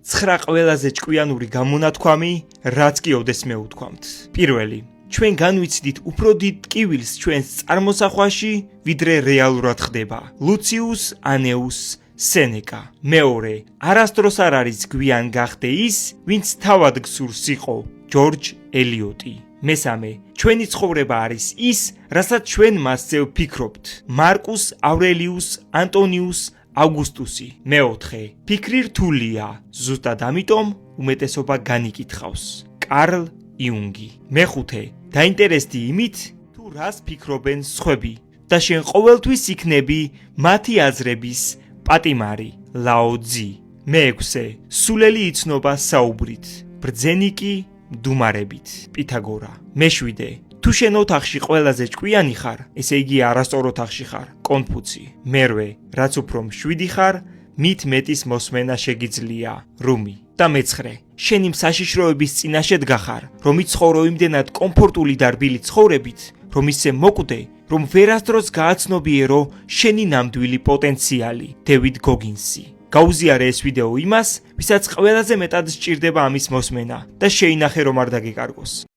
9 ყველაზე ჭკვიანური გამონათქვამი, რაც კი ოდეს მევთქვამთ. პირველი, ჩვენ განვიცდით უფრო დიდ ტკივილს ჩვენს წარმოსახვაში, ვიდრე რეალურად ხდება. ლუციუს ანეუს სენეკა. მეორე, არასდროს არ არის გვიან გახდე ის, ვინც თავად გსურს იყო, ჯორჯ ელიოტი. მესამე, ჩვენი ცხოვრება არის ის, რასაც ჩვენ მასზე ვფიქრობთ. მარკუს ავრელიუს ანტონიუს ავგუსტუსი. მეოთხე, ფიქრი რთულია, ზუსტად ამიტომ უმეტესობა განიკითხავს. კარლ იუნგი. მეხუთე, დაინტერესდი იმით, თუ რას ფიქრობენ სხვები და შენ ყოველთვის იქნები მათი აზრების პატიმარი. ლაო ძი. მეექვსე, სულელი იცნობა საუბრით, ბრძენი კი მდუმარებით. პითაგორა. მეშვიდე, თუ შენ ოთახში ყველაზე ჭკვიანი ხარ, ესე იგი არასწორ ოთახში ხარ, კონფუცი. მერვე, რაც უფრო მშვიდი ხარ, მით მეტის მოსმენა შეგიძლია, რუმი. და მეცხრე, შენ იმ საშიშროების წინაშე დგახარ, რომ იცხოვრო იმდენად კომფორტული და რბილი ცხოვრებით, რომ ისე მოკვდე, რომ ვერასდროს გააცნობიერო შენი ნამდვილი პოტენციალი, დევიდ გოგინსი. გაუზიარე ეს ვიდეო იმას, ვისაც ყველაზე მეტად სჭირდება ამის მოსმენა და შეინახე რომ არ დაგეკარგოს.